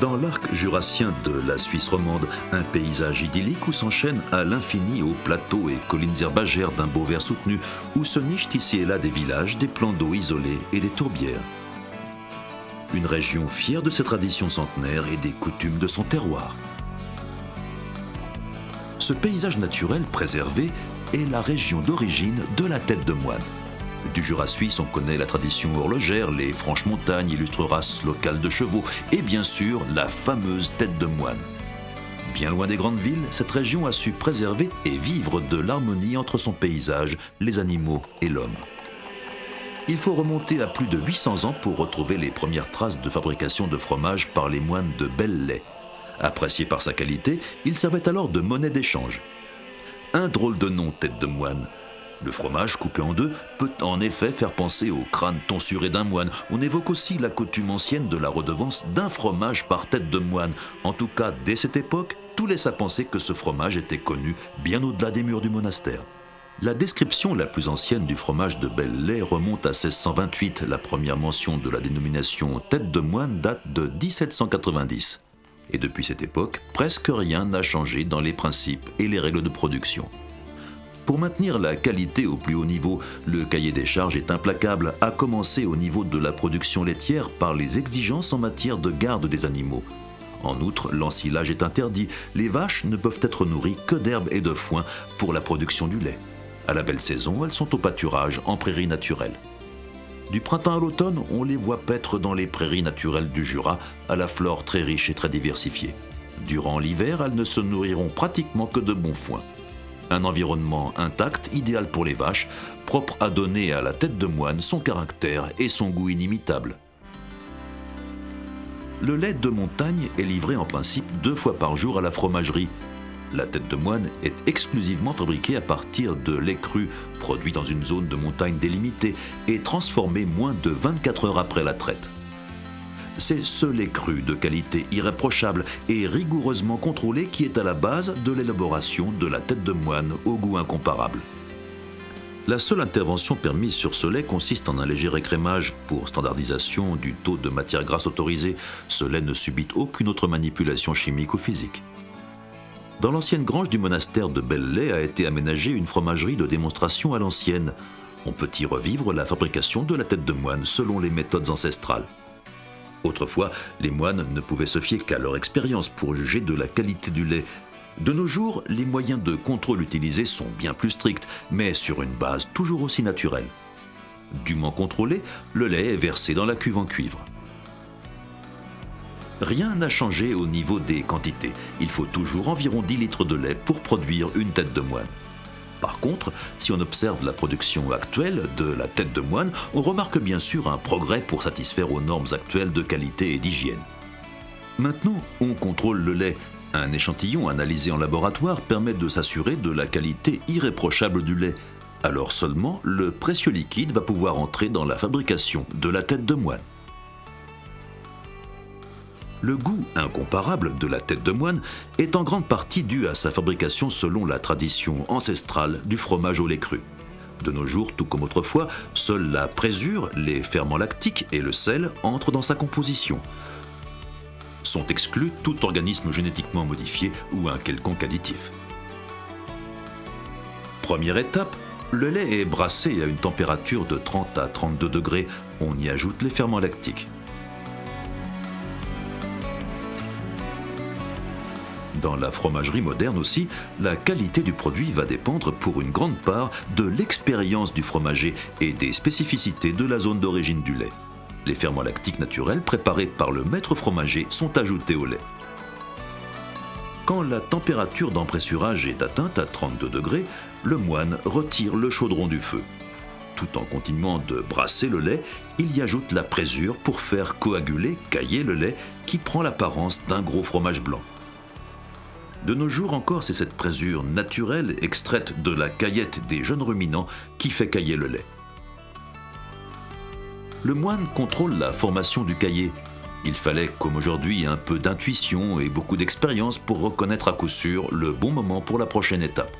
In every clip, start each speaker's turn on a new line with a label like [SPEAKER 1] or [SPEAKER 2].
[SPEAKER 1] Dans l'arc jurassien de la Suisse romande, un paysage idyllique où s'enchaînent à l'infini hauts plateaux et collines herbagères d'un beau vert soutenu, où se nichent ici et là des villages, des plans d'eau isolés et des tourbières. Une région fière de ses traditions centenaires et des coutumes de son terroir. Ce paysage naturel préservé est la région d'origine de la tête de moine. Du Jura suisse, on connaît la tradition horlogère, les Franches-Montagnes, illustres races locales de chevaux et bien sûr la fameuse tête de moine. Bien loin des grandes villes, cette région a su préserver et vivre de l'harmonie entre son paysage, les animaux et l'homme. Il faut remonter à plus de 800 ans pour retrouver les premières traces de fabrication de fromage par les moines de Bellelay. Apprécié par sa qualité, il servait alors de monnaie d'échange. Un drôle de nom, tête de moine. Le fromage coupé en deux peut en effet faire penser au crâne tonsuré d'un moine. On évoque aussi la coutume ancienne de la redevance d'un fromage par tête de moine. En tout cas, dès cette époque, tout laisse à penser que ce fromage était connu bien au-delà des murs du monastère. La description la plus ancienne du fromage de Bellelay remonte à 1628. La première mention de la dénomination tête de moine date de 1790. Et depuis cette époque, presque rien n'a changé dans les principes et les règles de production. Pour maintenir la qualité au plus haut niveau, le cahier des charges est implacable, à commencer au niveau de la production laitière par les exigences en matière de garde des animaux. En outre, l'ensilage est interdit, les vaches ne peuvent être nourries que d'herbes et de foin pour la production du lait. À la belle saison, elles sont au pâturage, en prairies naturelles. Du printemps à l'automne, on les voit paître dans les prairies naturelles du Jura, à la flore très riche et très diversifiée. Durant l'hiver, elles ne se nourriront pratiquement que de bon foin. Un environnement intact, idéal pour les vaches, propre à donner à la tête de moine son caractère et son goût inimitable. Le lait de montagne est livré en principe 2 fois par jour à la fromagerie. La tête de moine est exclusivement fabriquée à partir de lait cru, produit dans une zone de montagne délimitée et transformé moins de 24 heures après la traite. C'est ce lait cru de qualité irréprochable et rigoureusement contrôlé qui est à la base de l'élaboration de la tête de moine au goût incomparable. La seule intervention permise sur ce lait consiste en un léger écrémage pour standardisation du taux de matière grasse autorisé. Ce lait ne subit aucune autre manipulation chimique ou physique. Dans l'ancienne grange du monastère de Bellelay a été aménagée une fromagerie de démonstration à l'ancienne. On peut y revivre la fabrication de la tête de moine selon les méthodes ancestrales. Autrefois, les moines ne pouvaient se fier qu'à leur expérience pour juger de la qualité du lait. De nos jours, les moyens de contrôle utilisés sont bien plus stricts, mais sur une base toujours aussi naturelle. Dûment contrôlé, le lait est versé dans la cuve en cuivre. Rien n'a changé au niveau des quantités. Il faut toujours environ 10 litres de lait pour produire une tête de moine. Par contre, si on observe la production actuelle de la tête de moine, on remarque bien sûr un progrès pour satisfaire aux normes actuelles de qualité et d'hygiène. Maintenant, on contrôle le lait. Un échantillon analysé en laboratoire permet de s'assurer de la qualité irréprochable du lait. Alors seulement, le précieux liquide va pouvoir entrer dans la fabrication de la tête de moine. Le goût incomparable de la tête de moine est en grande partie dû à sa fabrication selon la tradition ancestrale du fromage au lait cru. De nos jours, tout comme autrefois, seule la présure, les ferments lactiques et le sel entrent dans sa composition. Sont exclus tout organisme génétiquement modifié ou un quelconque additif. Première étape, le lait est brassé à une température de 30 à 32 degrés. On y ajoute les ferments lactiques. Dans la fromagerie moderne aussi, la qualité du produit va dépendre pour une grande part de l'expérience du fromager et des spécificités de la zone d'origine du lait. Les ferments lactiques naturels préparés par le maître fromager sont ajoutés au lait. Quand la température d'empressurage est atteinte à 32 degrés, le moine retire le chaudron du feu. Tout en continuant de brasser le lait, il y ajoute la présure pour faire coaguler, cailler le lait qui prend l'apparence d'un gros fromage blanc. De nos jours encore, c'est cette présure naturelle extraite de la caillette des jeunes ruminants qui fait cailler le lait. Le moine contrôle la formation du caillé. Il fallait, comme aujourd'hui, un peu d'intuition et beaucoup d'expérience pour reconnaître à coup sûr le bon moment pour la prochaine étape.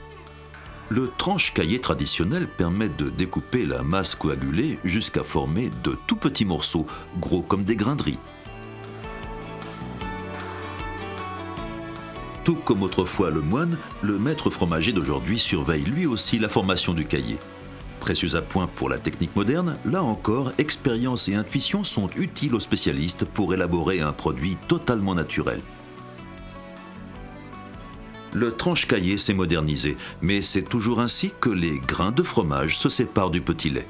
[SPEAKER 1] Le tranche-caillé traditionnel permet de découper la masse coagulée jusqu'à former de tout petits morceaux, gros comme des grains de riz. Tout comme autrefois le moine, le maître fromager d'aujourd'hui surveille lui aussi la formation du caillé. Précieux appoint pour la technique moderne, là encore, expérience et intuition sont utiles aux spécialistes pour élaborer un produit totalement naturel. Le tranche-caillé s'est modernisé, mais c'est toujours ainsi que les grains de fromage se séparent du petit lait.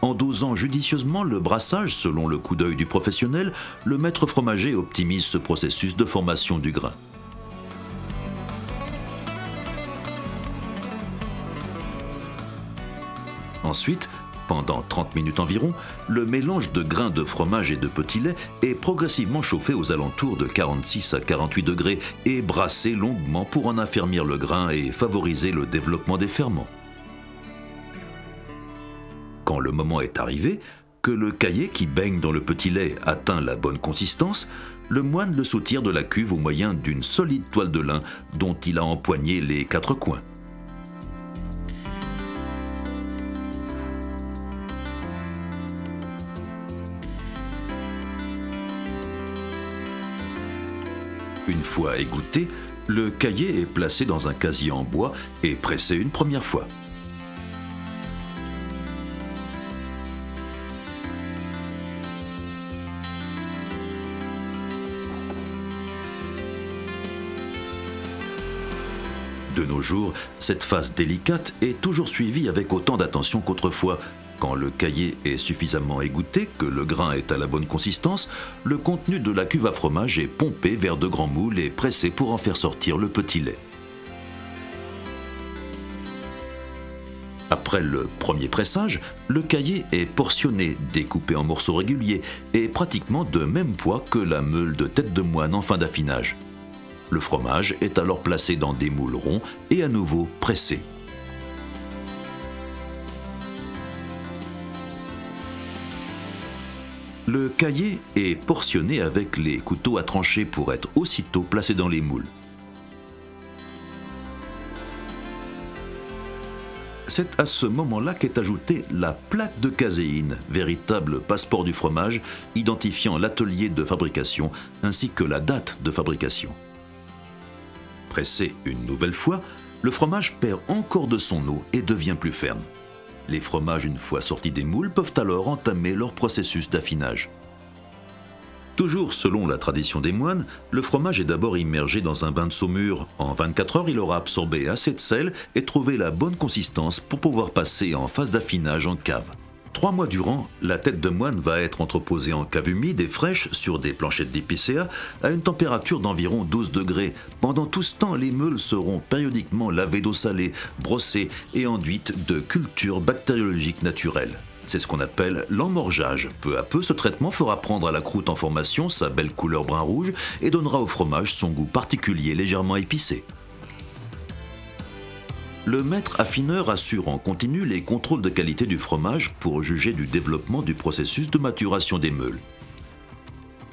[SPEAKER 1] En dosant judicieusement le brassage selon le coup d'œil du professionnel, le maître fromager optimise ce processus de formation du grain. Ensuite, pendant 30 minutes environ, le mélange de grains de fromage et de petit lait est progressivement chauffé aux alentours de 46 à 48 degrés et brassé longuement pour en affermir le grain et favoriser le développement des ferments. Quand le moment est arrivé, que le caillé qui baigne dans le petit lait atteint la bonne consistance, le moine le soutire de la cuve au moyen d'une solide toile de lin dont il a empoigné les 4 coins. Une fois égoutté, le caillé est placé dans un casier en bois et pressé une première fois. De nos jours, cette phase délicate est toujours suivie avec autant d'attention qu'autrefois. Quand le caillé est suffisamment égoutté, que le grain est à la bonne consistance, le contenu de la cuve à fromage est pompé vers de grands moules et pressé pour en faire sortir le petit lait. Après le premier pressage, le caillé est portionné, découpé en morceaux réguliers et pratiquement de même poids que la meule de tête de moine en fin d'affinage. Le fromage est alors placé dans des moules ronds et à nouveau pressé. Le caillé est portionné avec les couteaux à trancher pour être aussitôt placé dans les moules. C'est à ce moment-là qu'est ajoutée la plaque de caséine, véritable passeport du fromage, identifiant l'atelier de fabrication ainsi que la date de fabrication. Pressé une nouvelle fois, le fromage perd encore de son eau et devient plus ferme. Les fromages, une fois sortis des moules, peuvent alors entamer leur processus d'affinage. Toujours selon la tradition des moines, le fromage est d'abord immergé dans un bain de saumure. En 24 heures, il aura absorbé assez de sel et trouvé la bonne consistance pour pouvoir passer en phase d'affinage en cave. 3 mois durant, la tête de moine va être entreposée en cave humide et fraîche sur des planchettes d'épicéa à une température d'environ 12 degrés. Pendant tout ce temps, les meules seront périodiquement lavées d'eau salée, brossées et enduites de cultures bactériologiques naturelles. C'est ce qu'on appelle l'emmorgeage. Peu à peu, ce traitement fera prendre à la croûte en formation sa belle couleur brun-rouge et donnera au fromage son goût particulier légèrement épicé. Le maître affineur assure en continu les contrôles de qualité du fromage pour juger du développement du processus de maturation des meules.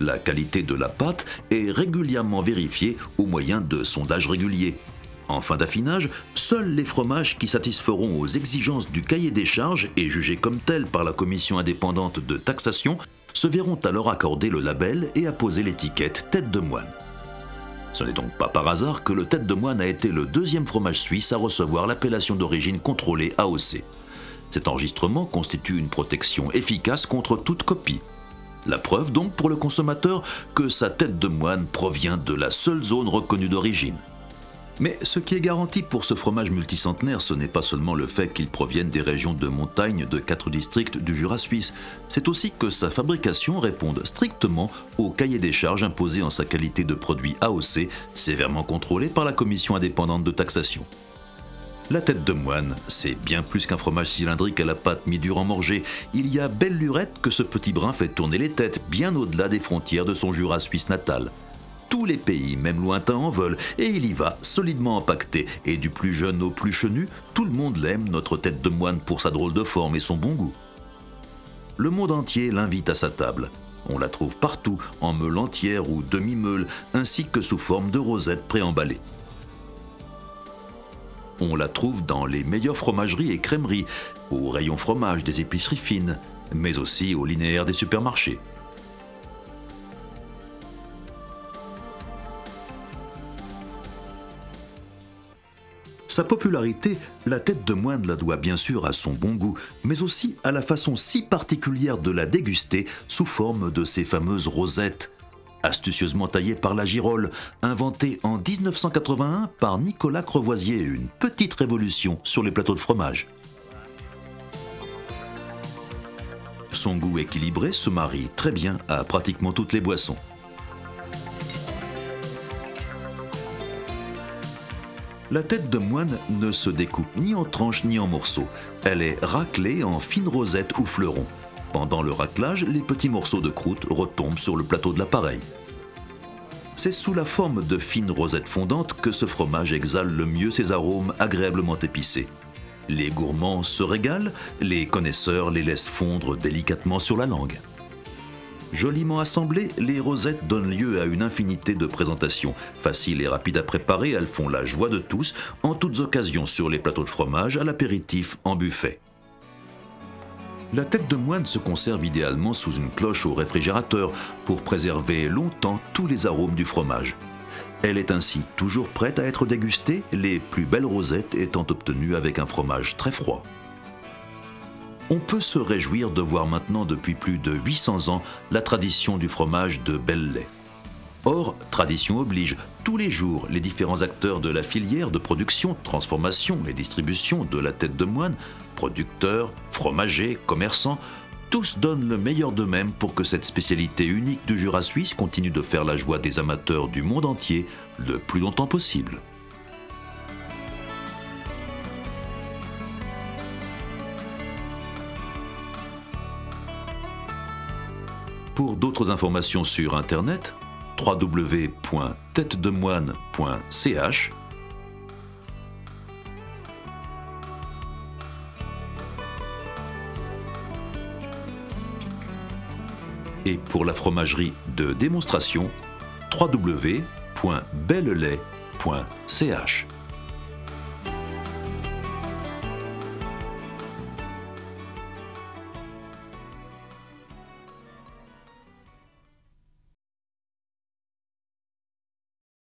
[SPEAKER 1] La qualité de la pâte est régulièrement vérifiée au moyen de sondages réguliers. En fin d'affinage, seuls les fromages qui satisferont aux exigences du cahier des charges et jugés comme tels par la commission indépendante de taxation se verront alors accorder le label et apposer l'étiquette tête de moine. Ce n'est donc pas par hasard que le tête de moine a été le 2e fromage suisse à recevoir l'appellation d'origine contrôlée AOC. Cet enregistrement constitue une protection efficace contre toute copie. La preuve donc pour le consommateur que sa tête de moine provient de la seule zone reconnue d'origine. Mais ce qui est garanti pour ce fromage multicentenaire, ce n'est pas seulement le fait qu'il provienne des régions de montagne de 4 districts du Jura suisse, c'est aussi que sa fabrication réponde strictement au cahier des charges imposé en sa qualité de produit AOC, sévèrement contrôlé par la commission indépendante de taxation. La tête de moine, c'est bien plus qu'un fromage cylindrique à la pâte mi-dure emmorgée. Il y a belle lurette que ce petit brin fait tourner les têtes bien au-delà des frontières de son Jura suisse natal. Tous les pays, même lointains, en veulent, et il y va, solidement empaqueté, et du plus jeune au plus chenu, tout le monde l'aime, notre tête de moine, pour sa drôle de forme et son bon goût. Le monde entier l'invite à sa table. On la trouve partout, en meule entière ou demi-meule, ainsi que sous forme de rosettes préemballées. On la trouve dans les meilleures fromageries et crèmeries, au rayon fromage des épiceries fines, mais aussi au linéaire des supermarchés. Sa popularité, la tête de moine la doit bien sûr à son bon goût, mais aussi à la façon si particulière de la déguster sous forme de ces fameuses rosettes, astucieusement taillées par la girole, inventée en 1981 par Nicolas Crevoisier, une petite révolution sur les plateaux de fromage. Son goût équilibré se marie très bien à pratiquement toutes les boissons. La tête de moine ne se découpe ni en tranches ni en morceaux. Elle est raclée en fines rosettes ou fleurons. Pendant le raclage, les petits morceaux de croûte retombent sur le plateau de l'appareil. C'est sous la forme de fines rosettes fondantes que ce fromage exhale le mieux ses arômes agréablement épicés. Les gourmands se régalent, les connaisseurs les laissent fondre délicatement sur la langue. Joliment assemblées, les rosettes donnent lieu à une infinité de présentations. Faciles et rapides à préparer, elles font la joie de tous, en toutes occasions sur les plateaux de fromage, à l'apéritif, en buffet. La tête de moine se conserve idéalement sous une cloche au réfrigérateur pour préserver longtemps tous les arômes du fromage. Elle est ainsi toujours prête à être dégustée, les plus belles rosettes étant obtenues avec un fromage très froid. On peut se réjouir de voir maintenant depuis plus de 800 ans la tradition du fromage de Bellelay. Or, tradition oblige, tous les jours, les différents acteurs de la filière de production, transformation et distribution de la tête de moine, producteurs, fromagers, commerçants, tous donnent le meilleur d'eux-mêmes pour que cette spécialité unique du Jura suisse continue de faire la joie des amateurs du monde entier le plus longtemps possible. Pour d'autres informations sur Internet, www.têtedemoine.ch. Et pour la fromagerie de démonstration, www.bellelay.ch.